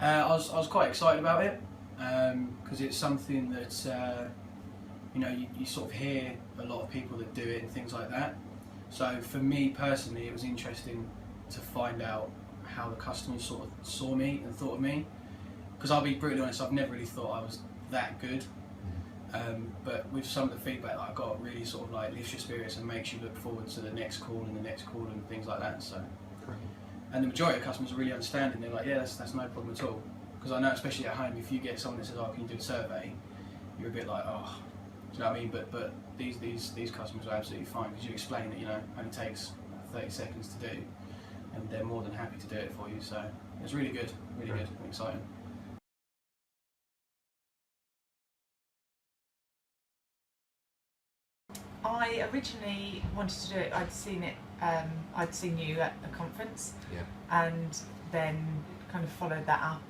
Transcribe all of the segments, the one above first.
I was quite excited about it because it's something that you sort of hear a lot of people that do it and things like that. So for me personally, it was interesting to find out how the customers sort of saw me and thought of me. Because I'll be brutally honest, I've never really thought I was that good. But with some of the feedback that I got, really sort of like lifts your spirits and makes you look forward to the next call and the next call and things like that. So, and the majority of customers are really understanding. They're like, yeah, that's no problem at all. Because I know, especially at home, if you get someone that says, oh, can you do a survey? You're a bit like, oh, do you know what I mean? But these customers are absolutely fine because you explain that, it only takes 30 seconds to do, and they're more than happy to do it for you. So it's really good and exciting. I originally wanted to do it. I'd seen you at a conference, and then kind of followed that up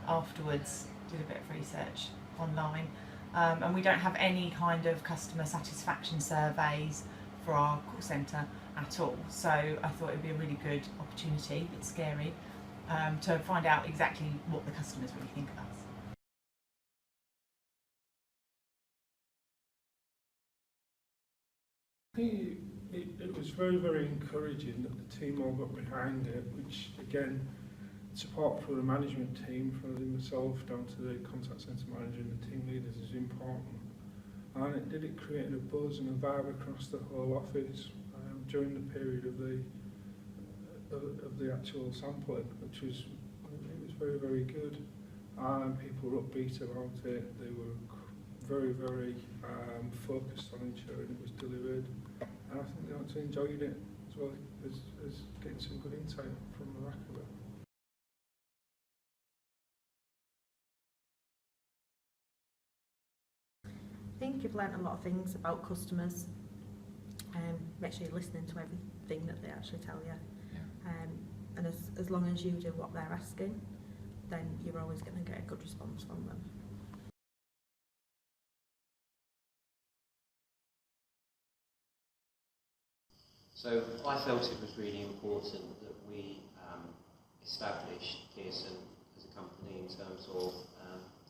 afterwards. Did a bit of research online, and we don't have any kind of customer satisfaction surveys for our call centre at all. So I thought it'd be a really good opportunity. It's scary to find out exactly what the customers really think of us. It was very encouraging that the team all got behind it, which again, support for the management team, from myself down to the contact centre manager and the team leaders, is important. And it did create a buzz and a vibe across the whole office during the period of the actual sampling, which was very good. And people were upbeat about it. They were very focused on ensuring it was delivered, and I think they actually enjoyed it as well as getting some good insight from the back of it. I think you've learnt a lot of things about customers. Make sure you're listening to everything that they actually tell you. And as long as you do what they're asking, then you're always going to get a good response from them. So I felt it was really important that we established Pearson as a company in terms of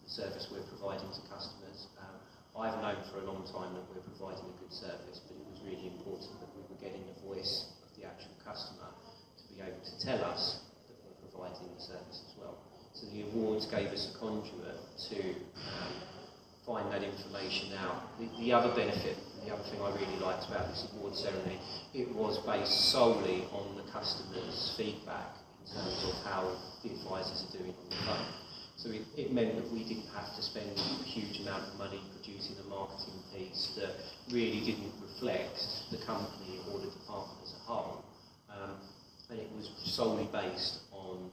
the service we're providing to customers. I've known for a long time that we're providing a good service, but it was really important that we were getting the voice of the actual customer to be able to tell us that we're providing the service as well. So the awards gave us a conduit to find that information out. The other benefit, the other thing I really liked about this award ceremony, it was based solely on the customer's feedback in terms of how the advisors are doing on the phone. So it meant that we didn't have to spend a huge amount of money producing a marketing piece that really didn't reflect the company or the department as a whole. And it was solely based on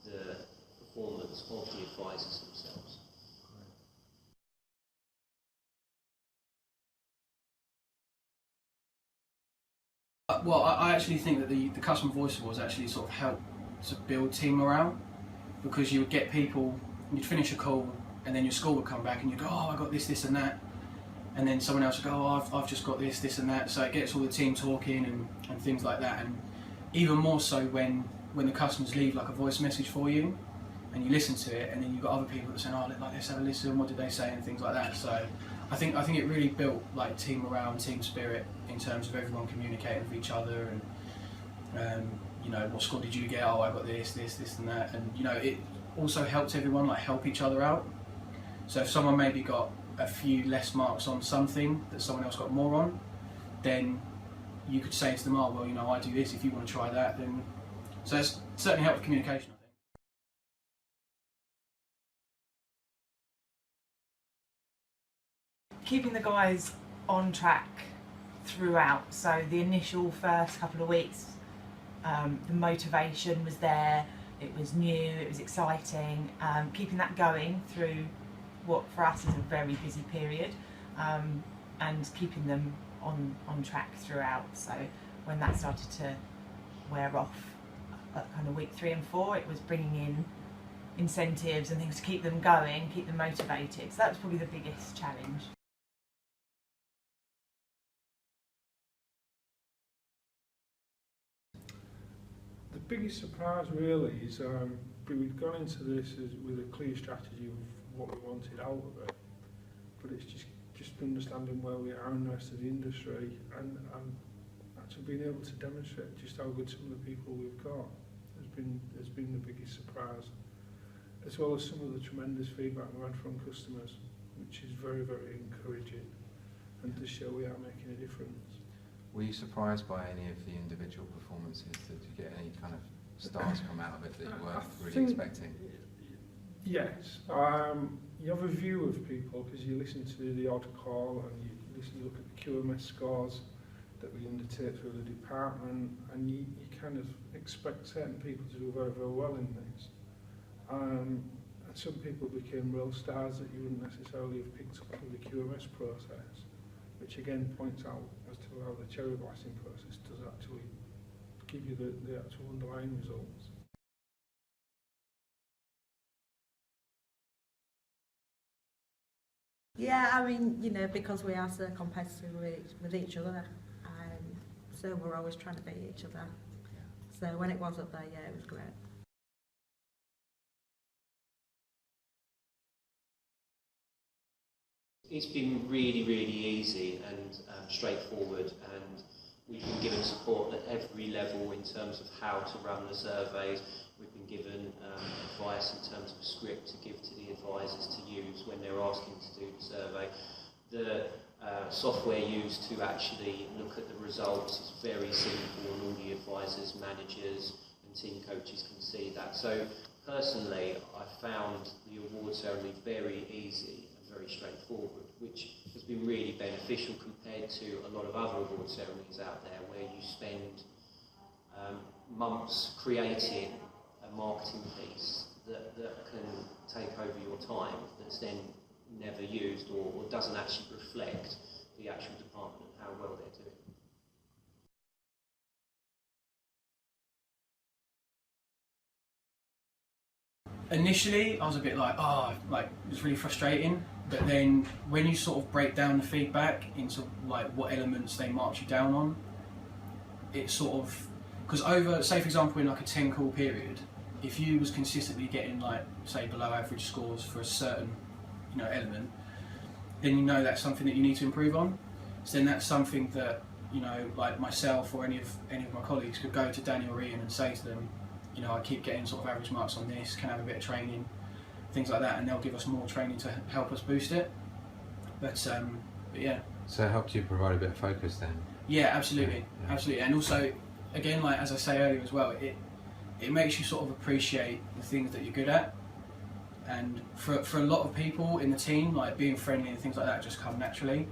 the performance of the advisors themselves. Well, I actually think that the Customer Voice Awards actually sort of helped to build team morale, because you would get people, you'd finish a call and then your score would come back and you'd go, oh, I got this and that, and then someone else would go, oh, I've just got this and that. So it gets all the team talking and things like that. And even more so when the customers leave like a voice message for you and you listen to it, and then you've got other people that say, oh, let's have a listen, what did they say, and things like that. So I think it really built like team morale and team spirit in terms of everyone communicating with each other, and what score did you get? Oh, I got this and that. And it also helped everyone like help each other out. So if someone maybe got a few less marks on something that someone else got more on, then you could say to them, oh, well, I do this, if you want to try that, then. So it's certainly helped with communication, I think. Keeping the guys on track throughout. So the initial first couple of weeks, the motivation was there, it was new, it was exciting, keeping that going through what for us is a very busy period, and keeping them on track throughout. So when that started to wear off at kind of week 3 and 4, it was bringing in incentives and things to keep them going, keep them motivated. So that was probably the biggest challenge. The biggest surprise really is we've gone into this with a clear strategy of what we wanted out of it, but it's just understanding where we are in the rest of the industry and actually being able to demonstrate just how good some of the people we've got has been the biggest surprise, as well as some of the tremendous feedback we've had from customers, which is very, very encouraging and to show we are making a difference. Were you surprised by any of the individual performances? Did you get any kind of stars come out of it that you weren't really expecting? Yes. You have a view of people because you listen to the odd call and you look at the QMS scores that we undertake through the department, and you kind of expect certain people to do very, very well in this. And some people became real stars that you wouldn't necessarily have picked up through the QMS process, which again points out as to how the cherry blasting process does actually give you the actual underlying results. Yeah, I mean, you know, because we are so competitive with each other, so we're always trying to beat each other. So when it was up there, yeah, it was great. It's been really, really easy and straightforward, and we've been given support at every level in terms of how to run the surveys. We've been given advice in terms of script to give to the advisors to use when they're asking to do the survey. The software used to actually look at the results is very simple, and all the advisors, managers and team coaches can see that. So personally, I found the award ceremony very easy and very straightforward, which has been really beneficial compared to a lot of other award ceremonies out there where you spend months creating a marketing piece that can take over your time, that's then never used or doesn't actually reflect the actual department and how well they're doing. Initially, I was a bit like, it was really frustrating. But then, when you sort of break down the feedback into like what elements they marked you down on, it's sort of, because over, say for example, in like a 10 call period, if you was consistently getting like, say, below average scores for a certain, element, then you know that's something that you need to improve on. So then that's something that, like myself or any of my colleagues could go to Danny or Ian and say to them, I keep getting sort of average marks on this, can I have a bit of training, things like that, and they'll give us more training to help us boost it. But yeah. So it helped you provide a bit of focus then? Yeah, absolutely, yeah. Absolutely. And also, again, like as I say earlier as well, it makes you sort of appreciate the things that you're good at. And for a lot of people in the team, like being friendly and things like that just come naturally.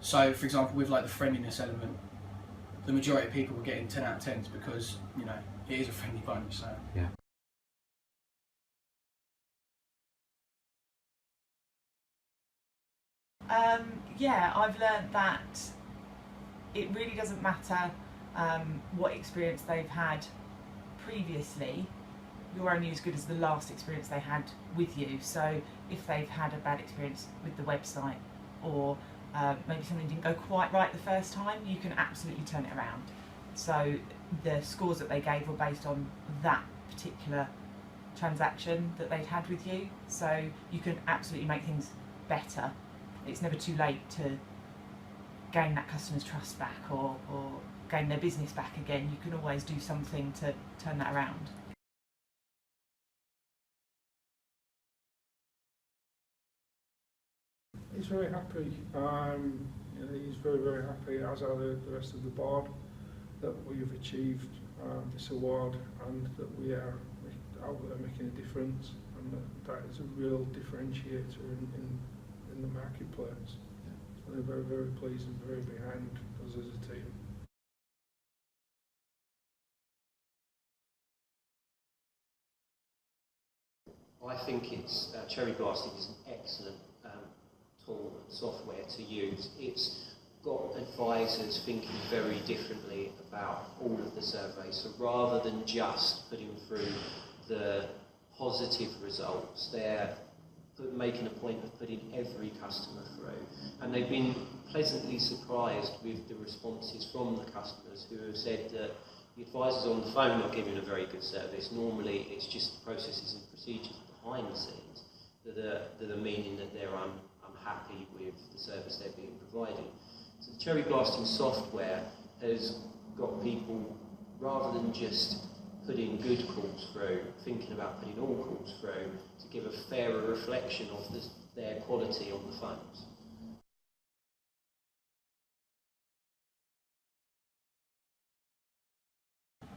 So, for example, with like the friendliness element, the majority of people were getting 10 out of 10s because, it is a friendly bunch. So. Yeah. Yeah, I've learned that it really doesn't matter what experience they've had previously. You're only as good as the last experience they had with you. So if they've had a bad experience with the website, or maybe something didn't go quite right the first time, you can absolutely turn it around. So the scores that they gave were based on that particular transaction that they'd had with you. So you can absolutely make things better. It's never too late to gain that customer's trust back or gain their business back again. You can always do something to turn that around. He's very happy. He's very, very happy, as are the rest of the board, that we've achieved this award and that we are out there making a difference, and that is a real differentiator in the marketplace. Yeah. So they're very, very pleased and very behind us as a team. I think it's cherry blasting is an excellent tool and software to use. It's got advisors thinking very differently about all of the surveys. So rather than just putting through the positive results, they're making a point of putting every customer through. And they've been pleasantly surprised with the responses from the customers who have said that, the advisor's on the phone not giving a very good service. Normally it's just processes and procedures behind the scenes that are meaning that they're unhappy with the service they're being provided. So the cherry blasting software has got people, rather than just putting good calls through, thinking about putting all calls through to give a fairer reflection of their quality on the phones.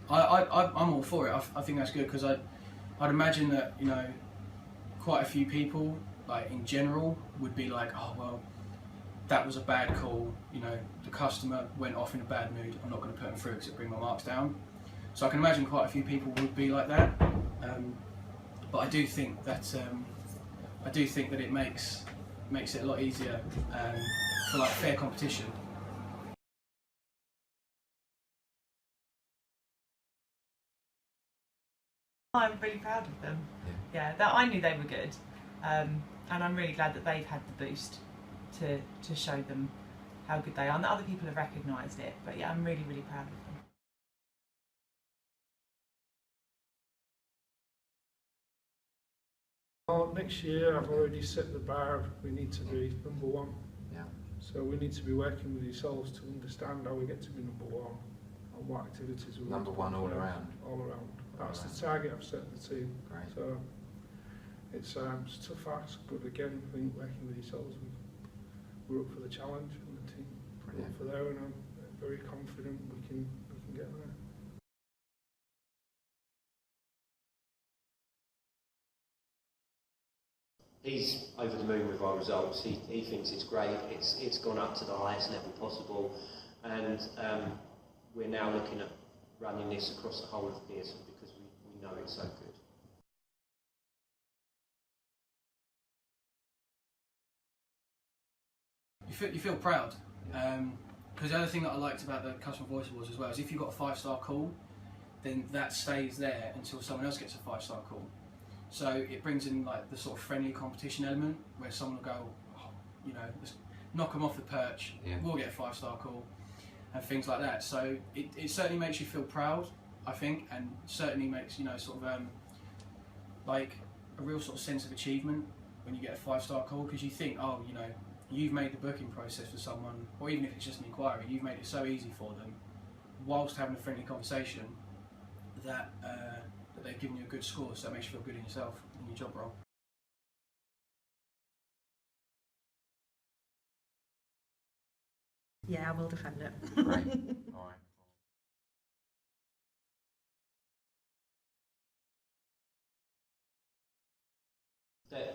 I'm all for it. I think that's good, because I'd imagine that, you know, quite a few people, like in general, would be like, oh well, that was a bad call, you know, the customer went off in a bad mood, I'm not going to put them through because it'll bring my marks down. So I can imagine quite a few people would be like that, but I do think that it makes it a lot easier for like fair competition. I'm really proud of them. Yeah, that I knew they were good, and I'm really glad that they've had the boost to show them how good they are, and that other people have recognised it. But yeah, I'm really, really proud of them. Next year, I've already set the bar. We need to be number one. Yeah. So we need to be working with yourselves to understand how we get to be number one and what activities we Number one all around. All around. That's the target I've set the team. Great. So it's a tough ask, but again, I think working with yourselves, we're up for the challenge, and the team we're up for there, and I'm very confident we can get there. He's over the moon with our results. He thinks it's great. It's gone up to the highest level possible, and we're now looking at running this across the whole of Pearson because we know it's so good. You feel proud, because the other thing that I liked about the customer voice awards as well is if you got a 5-star call, then that stays there until someone else gets a 5-star call. So it brings in like the sort of friendly competition element where someone will go, oh, you know, let's knock them off the perch, we'll get a 5-star call, and things like that. So it certainly makes you feel proud, I think, and certainly makes, you know, sort of like a real sort of sense of achievement when you get a 5-star call, because you think, oh, you know, you've made the booking process for someone, or even if it's just an inquiry, you've made it so easy for them, whilst having a friendly conversation, that they've given you a good score, so that makes you feel good in yourself, in your job role. Yeah, I will defend it. Right. All right.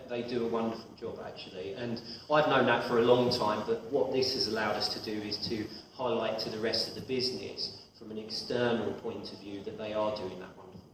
They do a wonderful job actually, and I've known that for a long time, but what this has allowed us to do is to highlight to the rest of the business from an external point of view that they are doing that wonderful